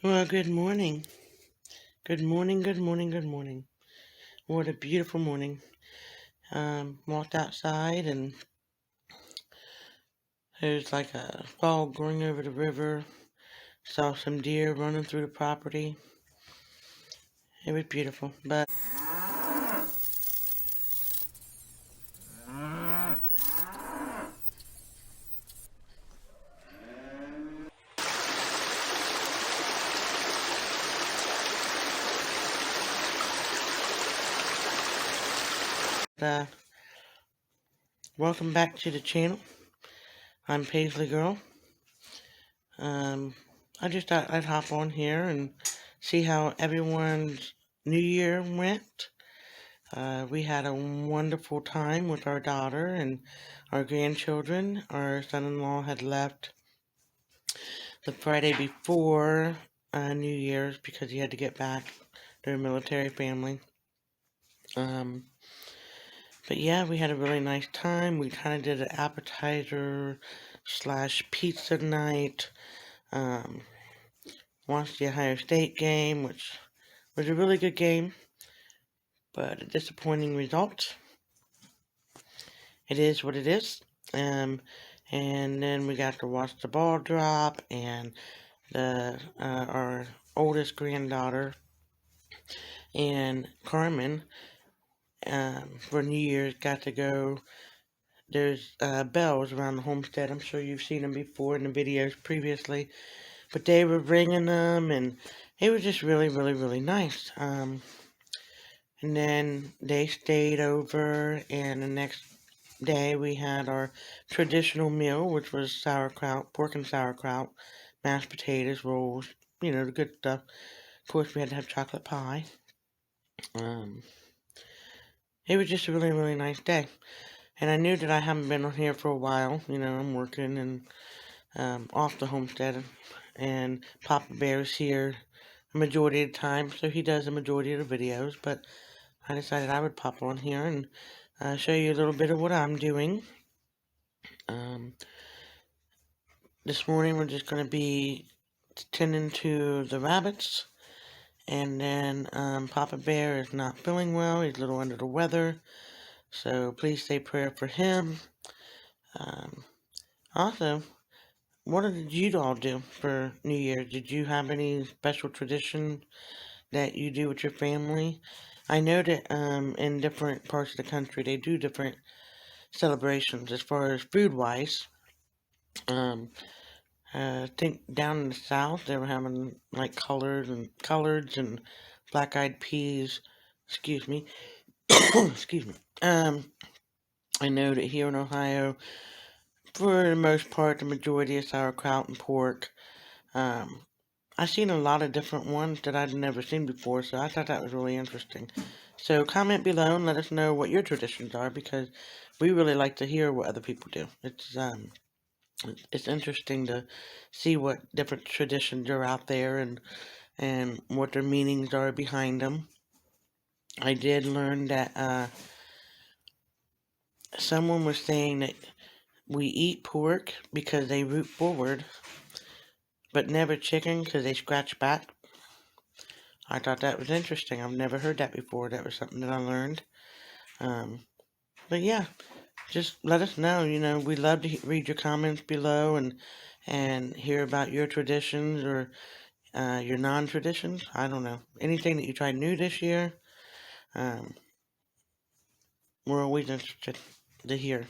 Well, good morning. Good morning, good morning, good morning. What a beautiful morning. Walked outside and there's like a fog going over the river. Saw some deer running through the property. It was beautiful. But uh, welcome back to the channel. I'm Paisley Girl. Um, I just thought I'd hop on here and see how everyone's New Year went. We had a wonderful time with our daughter and our grandchildren. Our son-in-law had left the Friday before New Year's because he had to get back. They're a military family. Um, but yeah, we had a really nice time. We kind of did an appetizer slash pizza night. Um, watched the Ohio State game, which was a really good game, but a disappointing result. It is what it is. And then we got to watch the ball drop, and our oldest granddaughter and Carmen for New Year's got to go. There's bells around the homestead. I'm sure you've seen them before in the videos previously, but they were ringing them, and it was just really, really, really nice. And then they stayed over, and the next day we had our traditional meal, which was sauerkraut, pork and sauerkraut, mashed potatoes, rolls, the good stuff. Of course, we had to have chocolate pie. Um, it was just a really, really nice day. And I knew that I haven't been on here for a while. I'm working and off the homestead. And Papa Bear's here a majority of the time, so he does the majority of the videos. But I decided I would pop on here and show you a little bit of what I'm doing. This morning we're just going to be tending to the rabbits. And then Papa Bear is not feeling well. He's a little under the weather. So please say prayer for him. Also, what did you all do for New Year? Did you have any special tradition that you do with your family? I know that in different parts of the country they do different celebrations as far as food-wise. I think down in the south they were having like collards and black-eyed peas. Excuse me. Excuse me. I know that here in Ohio, for the most part, the majority is sauerkraut and pork. I've seen a lot of different ones that I'd never seen before, so I thought that was really interesting. So comment below and let us know what your traditions are, because we really like to hear what other people do. It's interesting to see what different traditions are out there and what their meanings are behind them. I did learn that someone was saying that we eat pork because they root forward, but never chicken because they scratch back. I thought that was interesting. I've never heard that before. That was something that I learned. But yeah, just let us know. We love to read your comments below and hear about your traditions or your non-traditions. I don't know. Anything that you tried new this year, um, we're always interested to hear.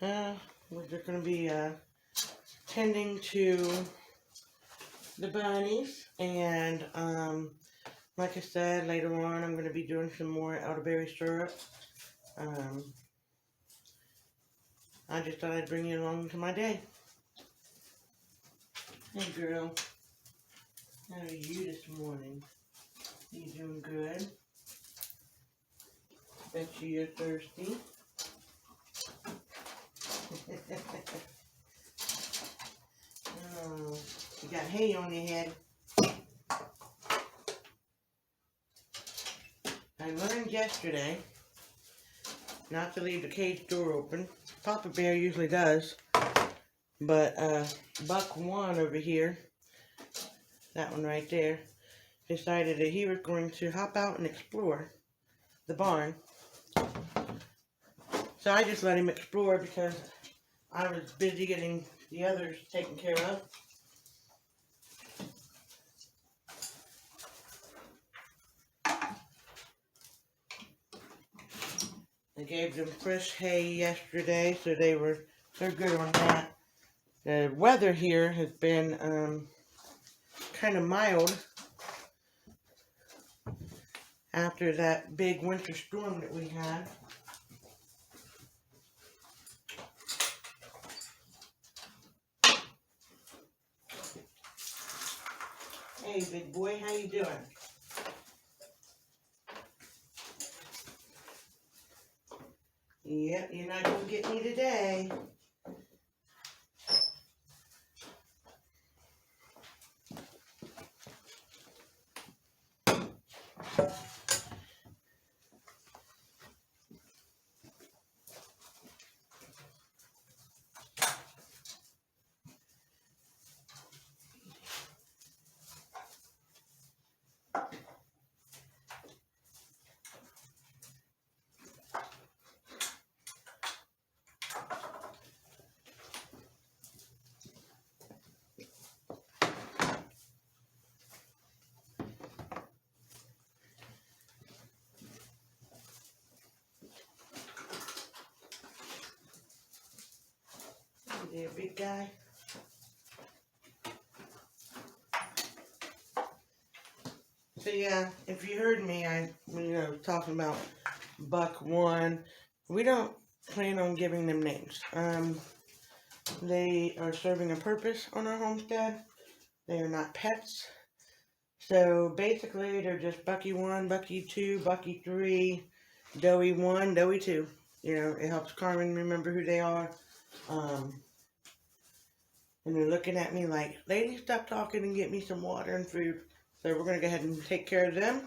We're just going to be tending to the bunnies, and like I said, later on I'm going to be doing some more elderberry syrup. I just thought I'd bring you along to my day. Hey girl, how are you this morning? You doing good? Bet you're thirsty. Oh, you got hay on your head. I learned yesterday not to leave the cage door open. Papa Bear usually does, But buck one over here, that one right there, decided that he was going to hop out and explore the barn. So I just let him explore because I was busy getting the others taken care of. I gave them fresh hay yesterday, so they're good on that. The weather here has been kind of mild after that big winter storm that we had. Hey, big boy, how you doing? Yep, you're not gonna get me today. Hey there, big guy. So yeah, if you heard me, talking about buck one. We don't plan on giving them names. They are serving a purpose on our homestead. They are not pets. So basically, they're just Bucky 1, Bucky 2, Bucky 3, Doey 1, Doey 2. It helps Carmen remember who they are. And they're looking at me like, lady, stop talking and get me some water and food. So we're going to go ahead and take care of them.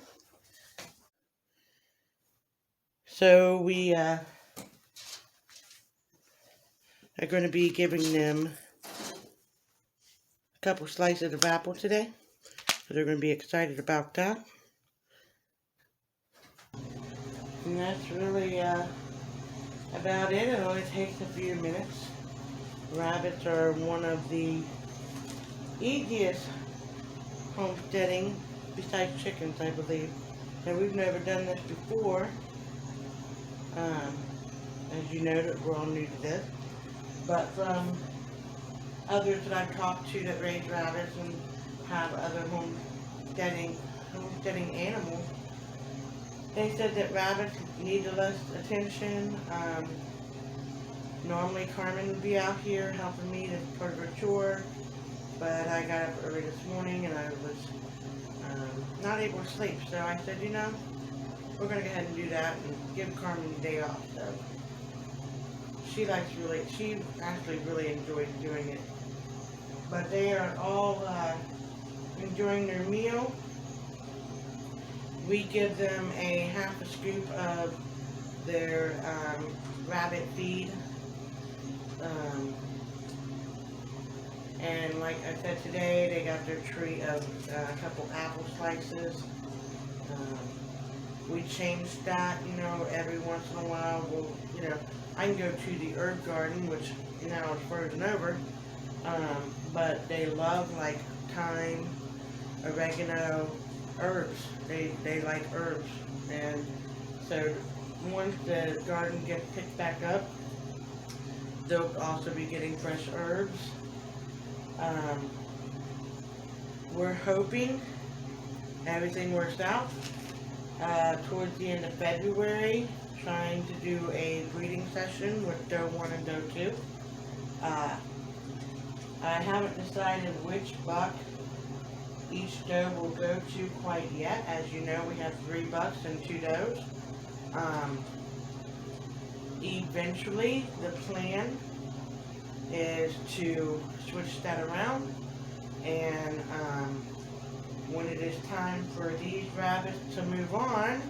So we are going to be giving them a couple slices of apple today. So they're going to be excited about that. And that's really about it. It only takes a few minutes. Rabbits are one of the easiest homesteading, besides chickens, I believe. Now, we've never done this before. As you know, that we're all new to this. But from others that I've talked to that raise rabbits and have other homesteading animals, they said that rabbits need less attention. Normally Carmen would be out here helping me as part of her chore, but I got up early this morning and I was not able to sleep. So I said, we're going to go ahead and do that and give Carmen the day off. So she actually really enjoys doing it. But they are all enjoying their meal. We give them a half a scoop of their rabbit feed. And like I said today, they got their treat of a couple apple slices. We changed that, every once in a while. I can go to the herb garden, which now is frozen over. But they love like thyme, oregano, herbs. They like herbs. And so once the garden gets picked back up, they'll also be getting fresh herbs. We're hoping everything works out. Towards the end of February, trying to do a breeding session with doe 1 and doe 2. I haven't decided which buck each doe will go to quite yet. As you know, we have 3 bucks and 2 does. Eventually, the plan is to switch that around, and when it is time for these rabbits to move on,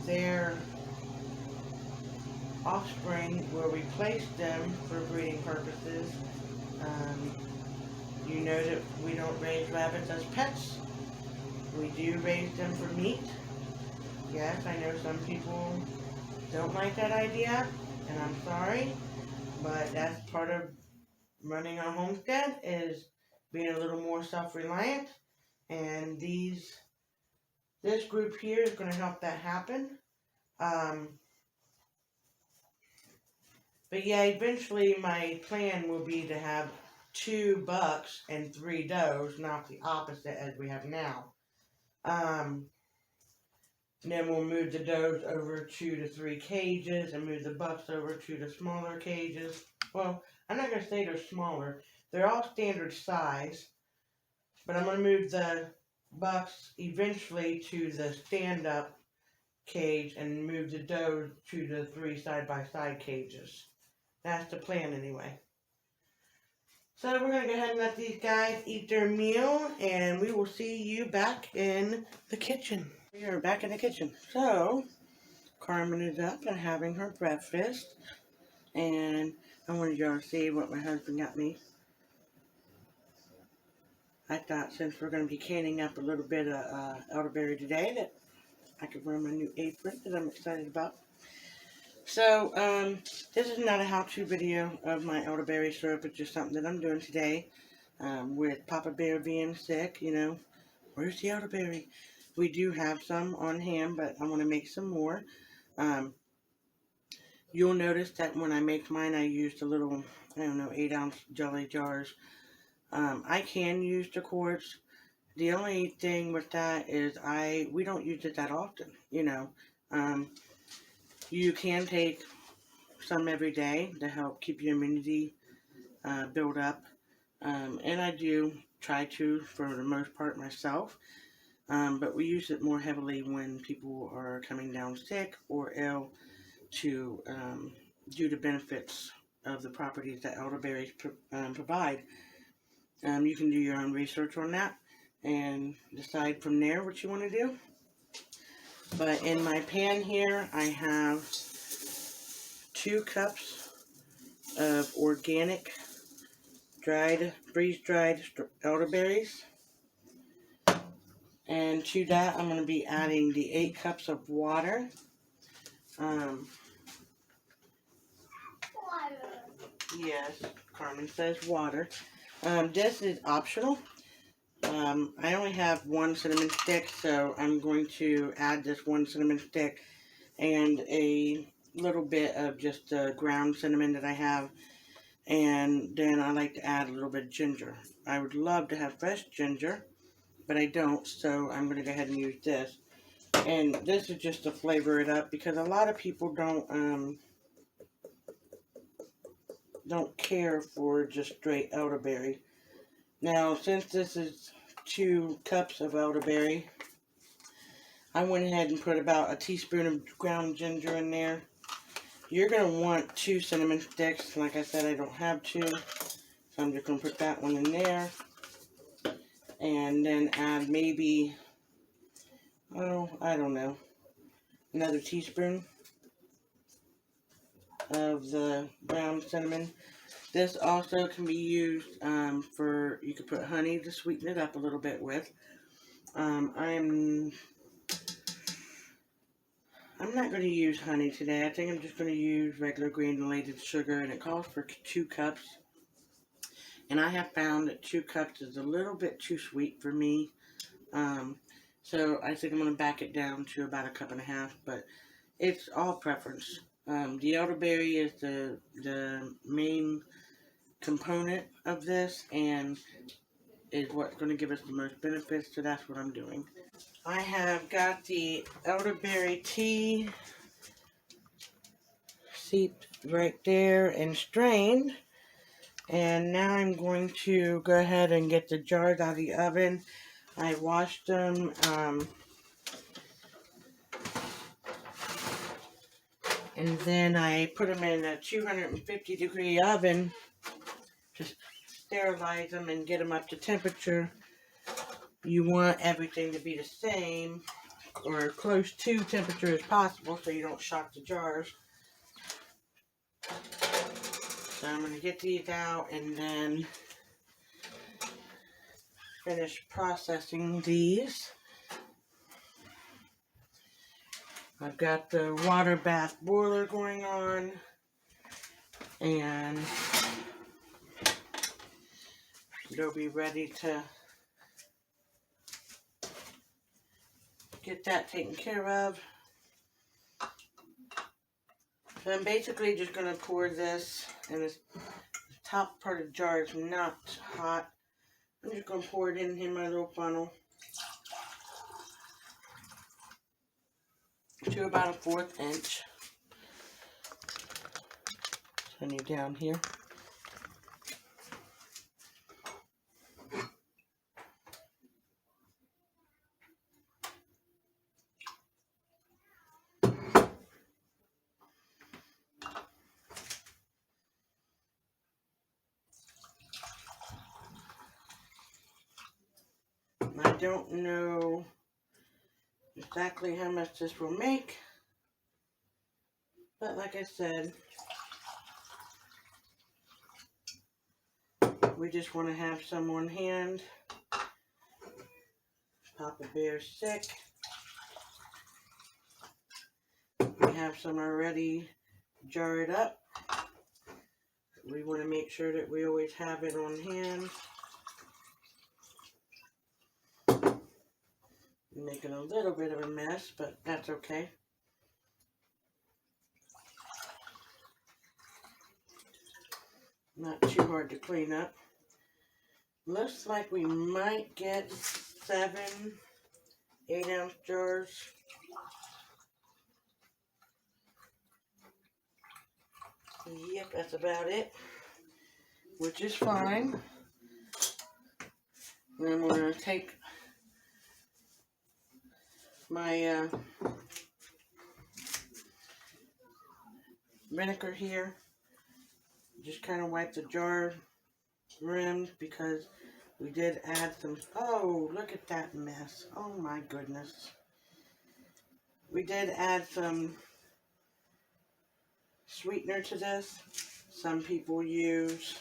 they're offspring where we placed them for breeding purposes. Um, you know that we don't raise rabbits as pets. We do raise them for meat. Yes, I know some people don't like that idea, and I'm sorry, but that's part of running a homestead, is being a little more self-reliant, and this group here is going to help that happen. But yeah, eventually my plan will be to have 2 bucks and 3 does, not the opposite as we have now. Then we'll move the does over 2 to 3 cages and move the bucks over to the smaller cages. Well, I'm not going to say they're smaller. They're all standard size. But I'm going to move the bucks eventually to the stand-up cage and move the does to the 3 side-by-side cages. That's the plan anyway. So we're going to go ahead and let these guys eat their meal, and we will see you back in the kitchen. We are back in the kitchen. So, Carmen is up and having her breakfast, and I wanted y'all to see what my husband got me. I thought since we're going to be canning up a little bit of elderberry today, that I could wear my new apron that I'm excited about. So, this is not a how-to video of my elderberry syrup. It's just something that I'm doing today with Papa Bear being sick, you know. Where's the elderberry? We do have some on hand, but I want to make some more. You'll notice that when I make mine, I used a little, 8-ounce jelly jars. I can use the quarts. The only thing with that is we don't use it that often, you know. You can take some every day to help keep your immunity build up. And I do try to, for the most part, myself. But we use it more heavily when people are coming down sick or ill to do the benefits of the properties that elderberries provide. You can do your own research on that and decide from there what you want to do. But in my pan here, I have 2 cups of organic freeze-dried elderberries. And to that, I'm going to be adding the 8 cups of water. Water. Yes, Carmen says water. This is optional. I only have 1 cinnamon stick, so I'm going to add this 1 cinnamon stick and a little bit of just ground cinnamon that I have. And then I like to add a little bit of ginger. I would love to have fresh ginger, but I don't, so I'm going to go ahead and use this. And this is just to flavor it up, because a lot of people don't care for just straight elderberry. Now, since this is 2 cups of elderberry, I went ahead and put about a teaspoon of ground ginger in there. You're going to want 2 cinnamon sticks. Like I said, I don't have 2, so I'm just going to put that one in there. And then add maybe, I don't know, another teaspoon of the ground cinnamon. This also can be used you could put honey to sweeten it up a little bit with. I'm not going to use honey today. I think I'm just going to use regular granulated sugar, and it calls for 2 cups. And I have found that 2 cups is a little bit too sweet for me. So I think I'm going to back it down to about 1.5 cups, but it's all preference. The elderberry is the main component of this, and is what's going to give us the most benefits, so that's what I'm doing. I have got the elderberry tea seeped right there and strained, and now I'm going to go ahead and get the jars out of the oven. I washed them, and then I put them in a 250-degree oven to sterilize them and get them up to temperature. You want everything to be the same or close to temperature as possible so you don't shock the jars. So I'm going to get these out and then finish processing these. I've got the water bath boiler going on, and they'll be ready to get that taken care of. So I'm basically just going to pour this, and this top part of the jar is not hot. I'm just going to pour it in my little funnel to about a 1/4 inch. Turn you down here. I don't know exactly how much this will make, but like I said, we just want to have some on hand. Papa Bear's sick. We have some already jarred up. We want to make sure that we always have it on hand. Making a little bit of a mess, but that's okay. Not too hard to clean up. Looks like we might get 7 8-ounce jars. Yep, that's about it, which is fine. Then we're going to take my vinegar here. Just kind of wipe the jar rims because we did add some. Oh, look at that mess. Oh my goodness. We did add some sweetener to this. Some people use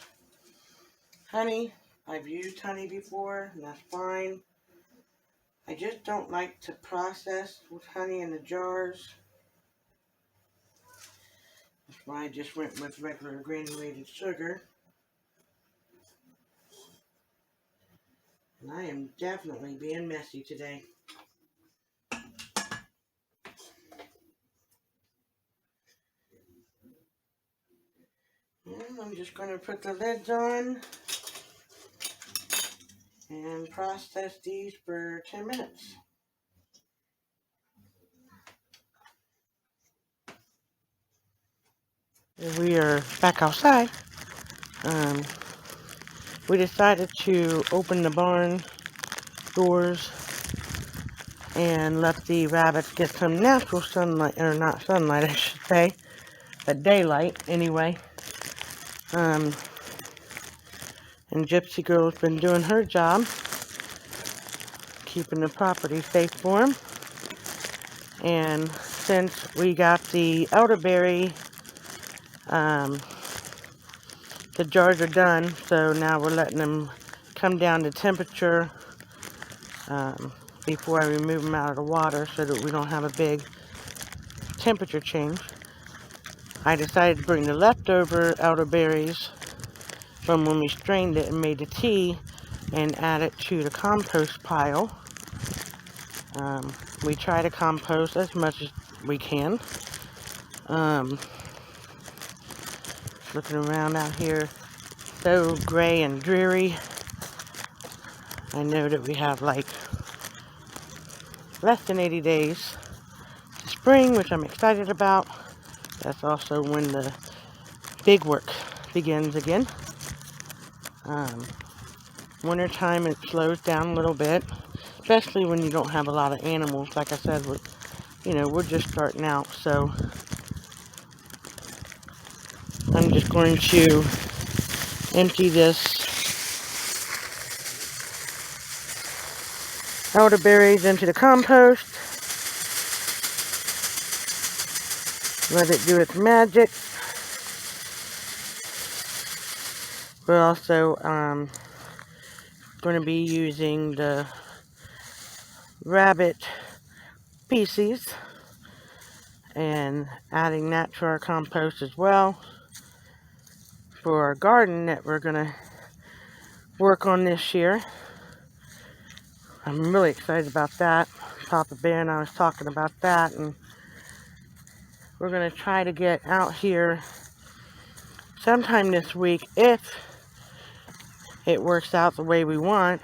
honey. I've used honey before, and that's fine. I just don't like to process with honey in the jars. That's why I just went with regular granulated sugar. And I am definitely being messy today. And I'm just going to put the lids on and process these for 10 minutes. We are back outside. We decided to open the barn doors and let the rabbits get some natural sunlight, or not sunlight I should say, but daylight anyway. And Gypsy Girl's been doing her job, keeping the property safe for them. And since we got the elderberry, the jars are done, so now we're letting them come down to temperature before I remove them out of the water so that we don't have a big temperature change. I decided to bring the leftover elderberries from when we strained it and made the tea and add it to the compost pile. We try to compost as much as we can. Looking around out here, so gray and dreary. I know that we have like less than 80 days to spring, which I'm excited about. That's also when the big work begins again. Wintertime, it slows down a little bit, especially when you don't have a lot of animals. Like I said, we're just starting out, so I'm just going to empty this elderberries into the compost. Let it do its magic. We're also going to be using the rabbit feces and adding that to our compost as well for our garden that we're going to work on this year. I'm really excited about that. Papa Bear and I was talking about that, and we're going to try to get out here sometime this week if it works out the way we want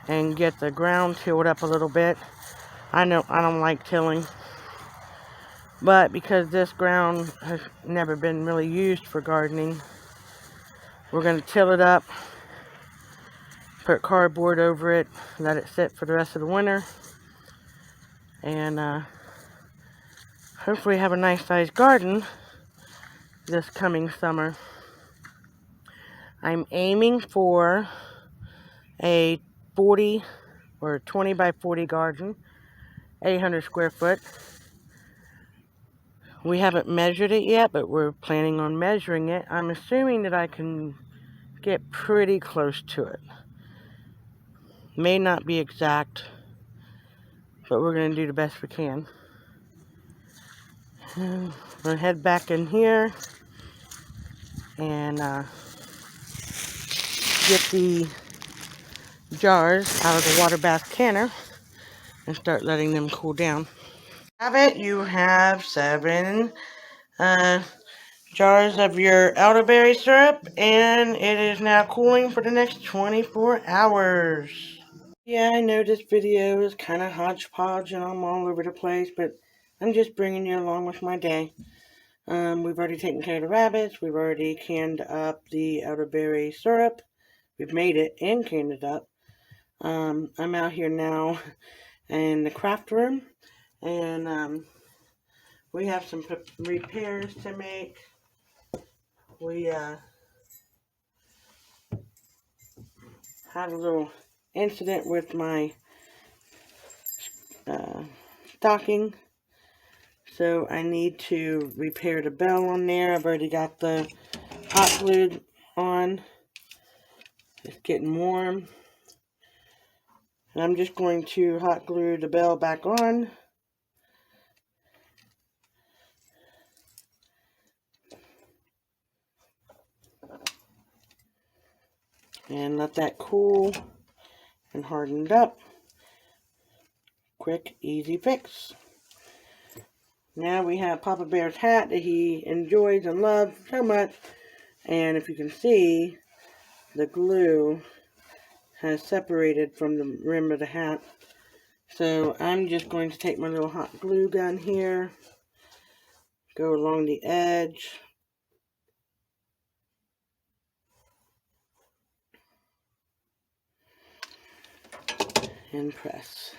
and get the ground tilled up a little bit. I know I don't like tilling, but because this ground has never been really used for gardening, we're going to till it up, put cardboard over it, let it sit for the rest of the winter, and hopefully have a nice sized garden this coming summer. I'm aiming for a 40 or 20 by 40 garden, 800 square foot. We haven't measured it yet, but we're planning on measuring it. I'm assuming that I can get pretty close to it. May not be exact, but we're going to do the best we can. I'm going to head back in here and get the jars out of the water bath canner and start letting them cool down. You have 7 jars of your elderberry syrup, and it is now cooling for the next 24 hours. Yeah, I know this video is kind of hodgepodge and I'm all over the place, but I'm just bringing you along with my day. We've already taken care of the rabbits. We've already canned up the elderberry syrup. We've made it and canned it up. I'm out here now in the craft room, and we have some repairs to make. We had a little incident with my stocking, so I need to repair the bell on there. I've already got the hot glue on. It's getting warm, and I'm just going to hot glue the bell back on. And let that cool and harden it up. Quick, easy fix. Now we have Papa Bear's hat that he enjoys and loves so much. And if you can see, the glue has separated from the rim of the hat. So I'm just going to take my little hot glue gun here, go along the edge, and press.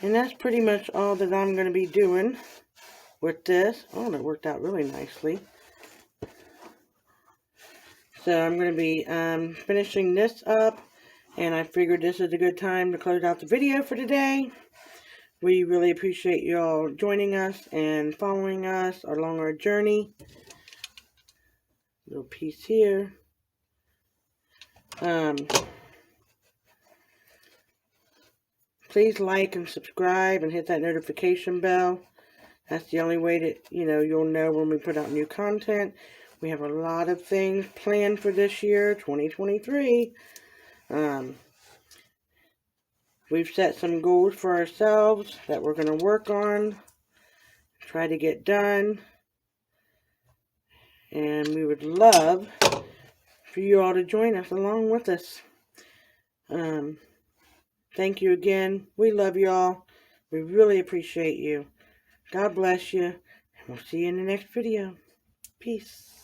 And that's pretty much all that I'm going to be doing with this. Oh, that worked out really nicely. So I'm going to be finishing this up, and I figured this is a good time to close out the video for today. We really appreciate you all joining us and following us along our journey. Little piece here. Please like and subscribe and hit that notification bell. That's the only way that, you'll know when we put out new content. We have a lot of things planned for this year, 2023. We've set some goals for ourselves that we're going to work on, try to get done. And we would love for you all to join us along with us. Thank you again. We love you all. We really appreciate you. God bless you. And we'll see you in the next video. Peace.